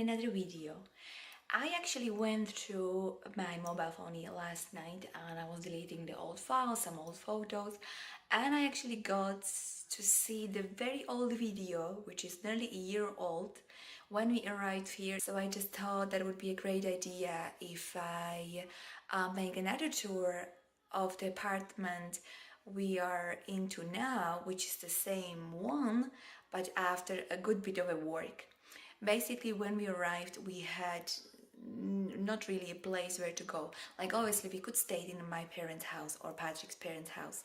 another video. I actually went through my mobile phone last night and I was deleting the old files, some old photos, and I actually got to see the very old video, which is nearly a year old, when we arrived here. So I just thought that would be a great idea if I make another tour of the apartment we are into now, which is the same one, but after a good bit of a work. Basically, when we arrived, we had not really a place where to go. Like, obviously we could stay in my parents' house or Patrick's parents' house,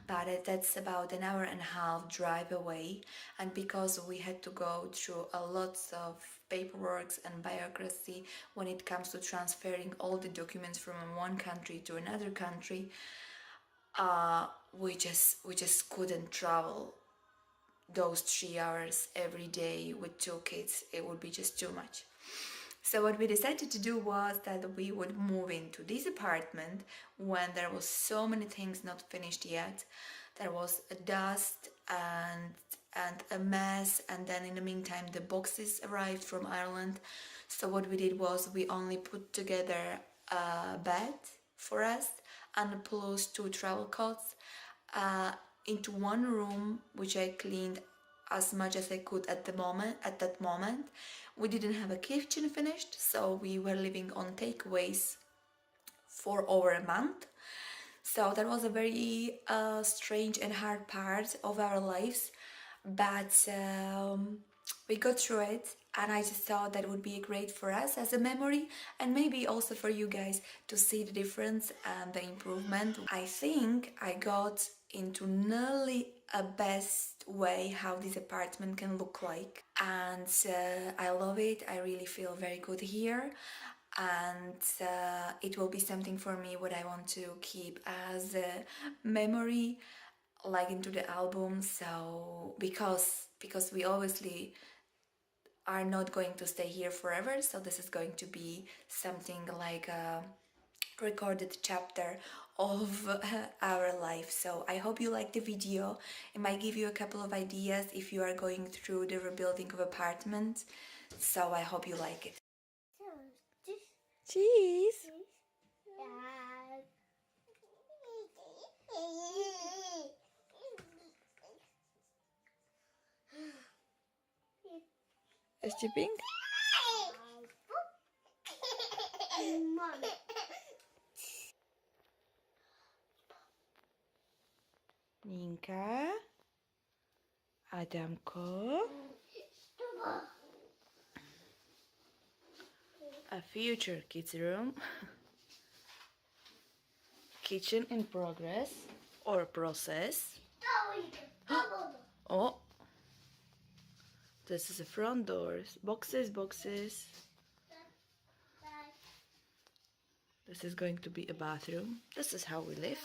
but that's about an hour and a half drive away, and because we had to go through a lot of paperwork and bureaucracy when it comes to transferring all the documents from one country to another country, we just couldn't travel those 3 hours every day with 2 kids. It would be just too much. So what we decided to do was that we would move into this apartment when there was so many things not finished yet. There was a dust and a mess, and then in the meantime the boxes arrived from Ireland. So what we did was we only put together a bed for us and plus 2 travel cots into one room, which I cleaned as much as I could at that moment. We didn't have a kitchen finished, so we were living on takeaways for over a month. So that was a very strange and hard part of our lives, but we got through it, and I just thought that would be great for us as a memory, and maybe also for you guys to see the difference and the improvement. I think I got into nearly a best way how this apartment can look like, and I love it. I really feel very good here, and it will be something for me what I want to keep as a memory, like into the album. So because we obviously are not going to stay here forever, so this is going to be something like a recorded chapter of our life. So I hope you like the video. It might give you a couple of ideas if you are going through the rebuilding of apartment. So I hope you like it. Cheese. Ještě pink? Ninka, Adamko, a future kids room, kitchen in progress or process. Oh, this is the front doors, boxes. This is going to be a bathroom. This is how we live.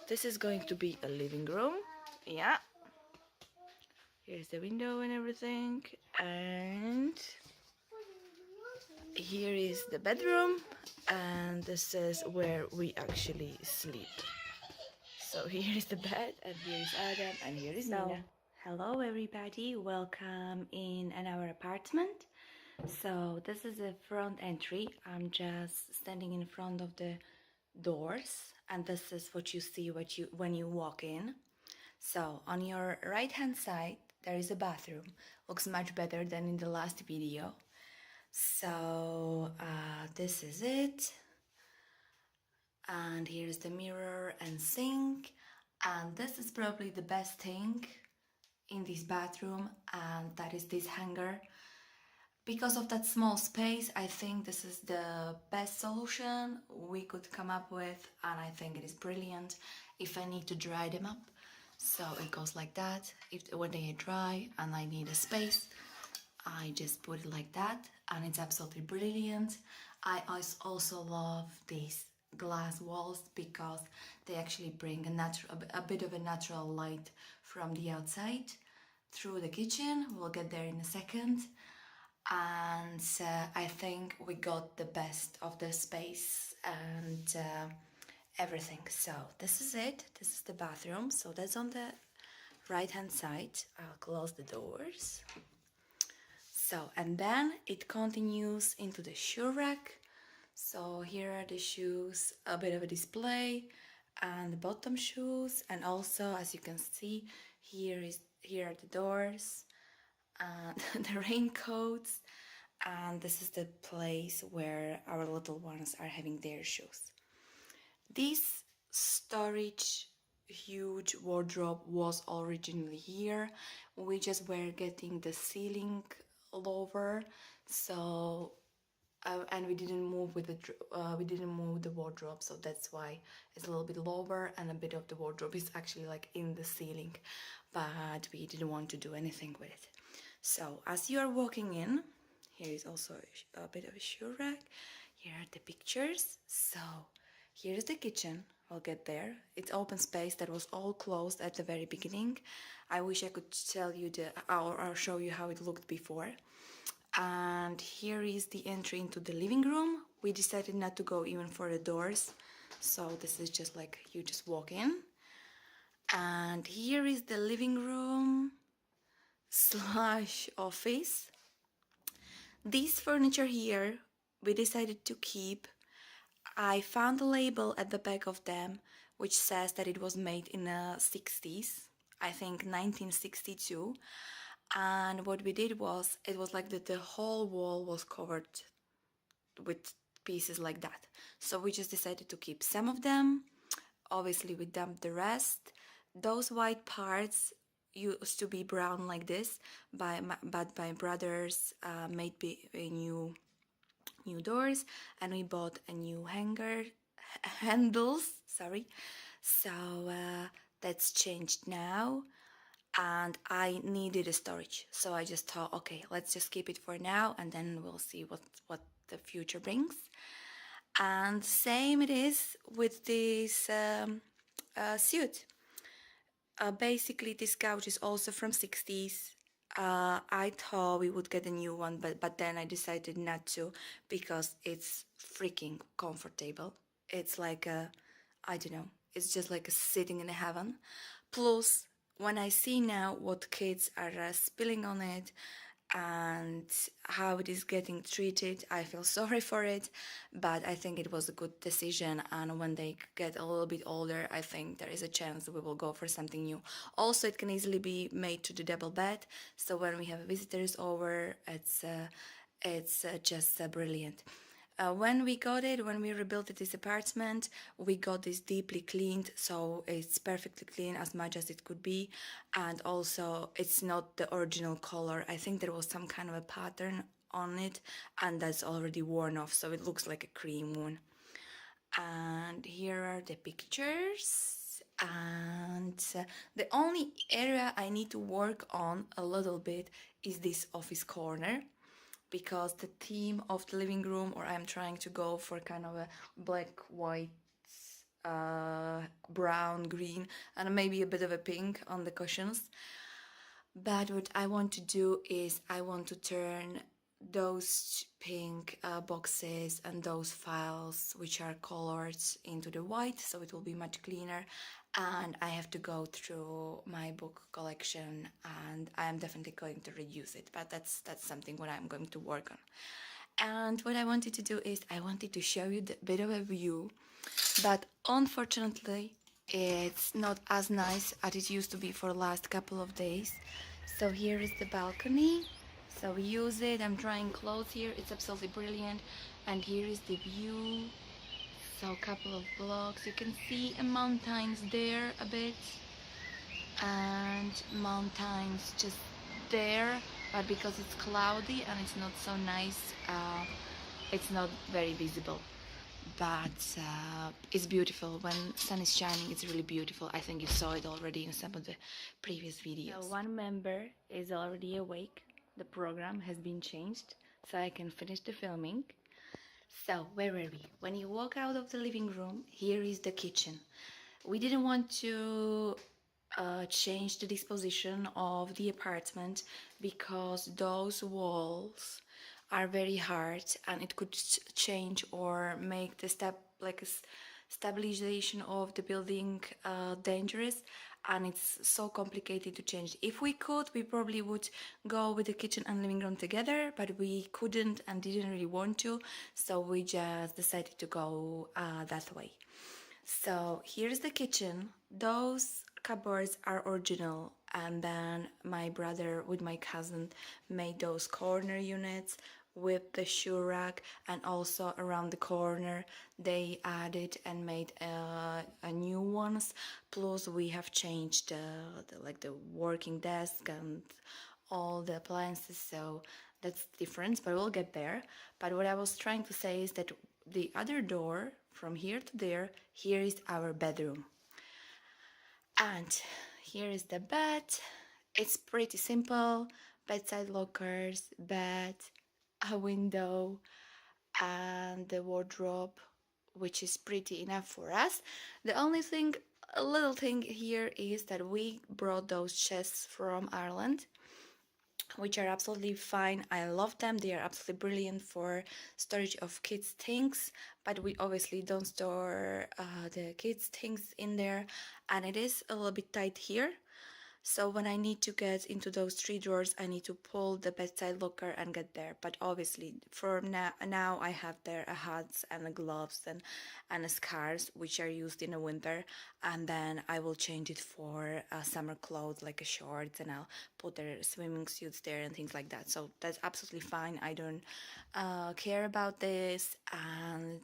This is going to be a living room. Yeah. Here's the window and everything. And here is the bedroom. And this is where we actually sleep. So here is the bed, and here is Adam, and here is Nina. Hello everybody, welcome in our apartment. So this is the front entry. I'm just standing in front of the doors, and this is what you see when you walk in. So on your right hand side there is a bathroom. Looks much better than in the last video. So this is it, and here's the mirror and sink, and this is probably the best thing in this bathroom, and that is this hanger. Because of that small space, I think this is the best solution we could come up with, and I think it is brilliant. If I need to dry them up, so it goes like that. When they are dry and I need a space, I just put it like that, and it's absolutely brilliant. I also love these glass walls because they actually bring a bit of a natural light from the outside through the kitchen. We'll get there in a second. And I think we got the best of the space and everything. So this is it. This is the bathroom. So that's on the right hand side. I'll close the doors. So, and then it continues into the shoe rack. So here are the shoes, a bit of a display, and the bottom shoes, and also as you can see, here are the doors and the raincoats, and this is the place where our little ones are having their shoes. This storage huge wardrobe was originally here. We just were getting the ceiling lower, so and we didn't move with we didn't move the wardrobe, so that's why it's a little bit lower, and a bit of the wardrobe is actually like in the ceiling, but we didn't want to do anything with it. So as you are walking in, here is also a bit of a shoe rack. Here are the pictures. So here is the kitchen. We'll get there. It's open space that was all closed at the very beginning. I wish I could tell you or show you how it looked before. And here is the entry into the living room. We decided not to go even for the doors, so this is just like you just walk in. And here is the living room slash office. This furniture here we decided to keep. I found a label at the back of them which says that it was made in the 60s, I think 1962. And what we did was, it was like the whole wall was covered with pieces like that. So we just decided to keep some of them. Obviously we dumped the rest. Those white parts used to be brown like this, but my brothers made new doors, and we bought a new handles, sorry. So that's changed now, and I needed a storage, so I just thought, okay, let's just keep it for now, and then we'll see what the future brings. And same it is with this suit. Basically this couch is also from 60s. I thought we would get a new one, but then I decided not to, because it's freaking comfortable. It's like I don't know, it's just like a sitting in heaven. Plus, when I see now what kids are spilling on it and how it is getting treated, I feel sorry for it, but I think it was a good decision, and when they get a little bit older, I think there is a chance we will go for something new. Also, it can easily be made to the double bed, so when we have visitors over, it's just brilliant. When we rebuilt this apartment, we got this deeply cleaned, so it's perfectly clean as much as it could be, and also it's not the original color. I think there was some kind of a pattern on it, and that's already worn off, so it looks like a cream one. And here are the pictures, and the only area I need to work on a little bit is this office corner, because the theme of the living room, or I'm trying to go for kind of a black, white, brown, green, and maybe a bit of a pink on the cushions. But what I want to do is I want to turn those pink boxes and those files which are colored into the white, so it will be much cleaner. And I have to go through my book collection, and I am definitely going to reduce it, but that's something what I'm going to work on. And what I wanted to do is I wanted to show you the bit of a view, but unfortunately it's not as nice as it used to be for the last couple of days. So here is the balcony, so we use it. I'm trying clothes here, it's absolutely brilliant. And here is the view, so a couple of blocks, you can see mountains there a bit, and mountains just there, but because it's cloudy and it's not so nice, it's not very visible. But it's beautiful. When sun is shining, it's really beautiful. I think you saw it already in some of the previous videos. So one member is already awake. The program has been changed, so I can finish the filming. So where were we? When you walk out of the living room, here is the kitchen. We didn't want to change the disposition of the apartment, because those walls are very hard, and it could change or make the step like a stabilization of the building dangerous, and it's so complicated to change. If we could, we probably would go with the kitchen and living room together, but we couldn't and didn't really want to, so we just decided to go that way. So here's the kitchen. Those cupboards are original, and then my brother with my cousin made those corner units with the shoe rack, and also around the corner they added and made a new ones. Plus we have changed like the working desk and all the appliances, so that's different, but we'll get there. But what I was trying to say is that the other door from here to there, here is our bedroom. And here is the bed. It's pretty simple. Bedside lockers, bed, a window, and the wardrobe, which is pretty enough for us. The only thing, a little thing here is that we brought those chests from Ireland, which are absolutely fine. I love them. They are absolutely brilliant for storage of kids' things, but we obviously don't store the kids' things in there, and it is a little bit tight here. So when I need to get into those three drawers, I need to pull the bedside locker and get there. But obviously, for now I have there a hats and a gloves and a scarves, which are used in the winter. And then I will change it for summer clothes, like a shorts, and I'll put their swimming suits there and things like that. So that's absolutely fine. I don't care about this, and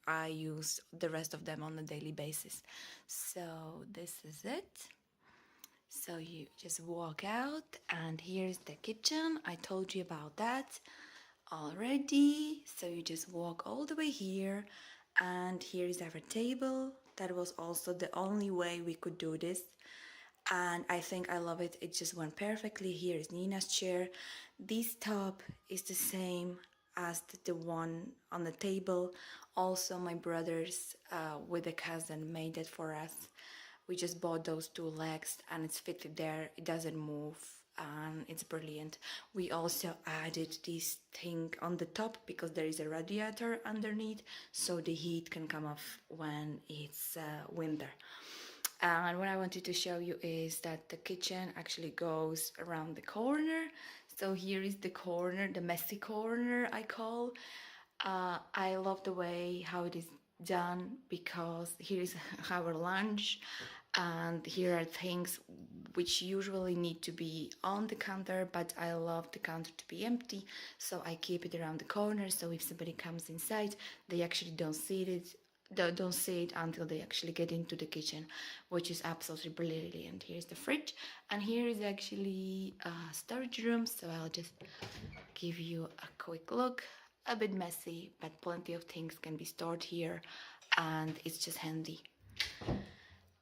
I use the rest of them on a daily basis. So this is it. So you just walk out, and here's the kitchen. I told you about that already. So you just walk all the way here, and here is our table. That was also the only way we could do this, and I think I love it. It just went perfectly. Here is Nina's chair. This top is the same as the one on the table. Also, my brothers with a cousin made it for us. We just bought those two legs and it's fitted there. It doesn't move and it's brilliant. We also added this thing on the top because there is a radiator underneath, so the heat can come off when it's winter. And what I wanted to show you is that the kitchen actually goes around the corner. So here is the corner, the messy corner I call. I love the way how it is done because here is our lunch, and here are things which usually need to be on the counter, but I love the counter to be empty, so I keep it around the corner, so if somebody comes inside they actually don't see it until they actually get into the kitchen, which is absolutely brilliant. Here's the fridge, and here is actually a storage room, so I'll just give you a quick look. A bit messy, but plenty of things can be stored here, and it's just handy.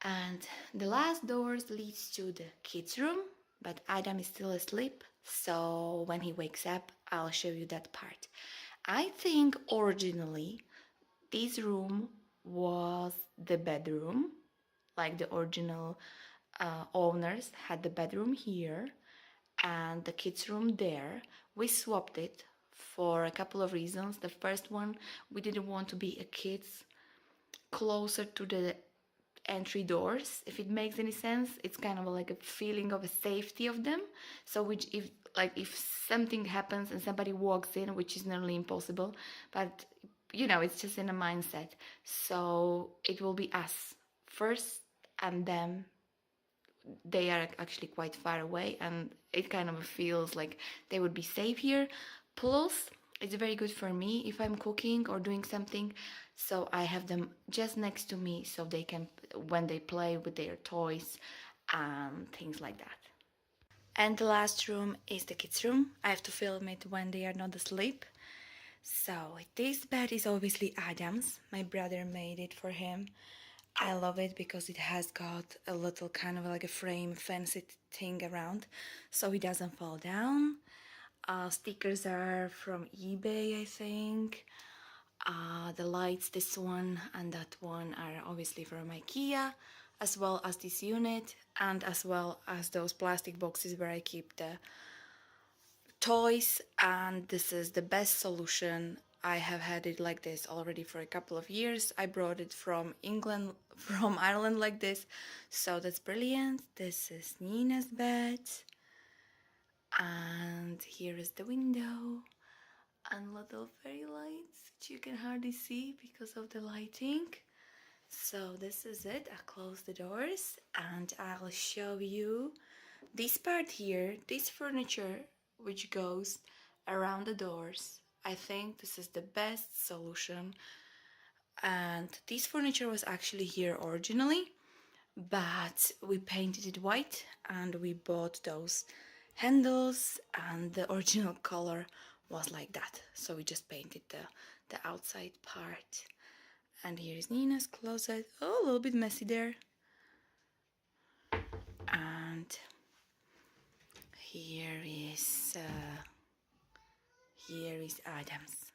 And the last doors leads to the kids' room, but Adam is still asleep, so when he wakes up, I'll show you that part. I think originally this room was the bedroom, like the original owners had the bedroom here and the kids' room there. We swapped it for a couple of reasons. The first one, we didn't want to be a kids closer to the entry doors, if it makes any sense. It's kind of like a feeling of a safety of them. So which if something happens and somebody walks in, which is nearly impossible, but it's just in a mindset. So it will be us first, and then they are actually quite far away, and it kind of feels like they would be safe here. Plus, it's very good for me if I'm cooking or doing something, so I have them just next to me so they can, when they play with their toys and things like that. And the last room is the kids' room. I have to film it when they are not asleep. So this bed is obviously Adam's. My brother made it for him. I love it because it has got a little kind of like a frame fancy thing around, so it doesn't fall down. Stickers are from eBay, I think. The lights, this one and that one, are obviously from IKEA, as well as this unit, and as well as those plastic boxes where I keep the toys. And this is the best solution I have had it like this already for a couple of years. I brought it from England, from Ireland like this. So that's brilliant. This is Nina's bed. And here is the window. And little fairy lights, which you can hardly see because of the lighting. So this is it. I close the doors and I'll show you this part here, this furniture which goes around the doors. I think this is the best solution. And this furniture was actually here originally, but we painted it white and we bought those handles, and the original color was like that. So we just painted the outside part. And here is Nina's closet. Oh, a little bit messy there. And here is Adam's.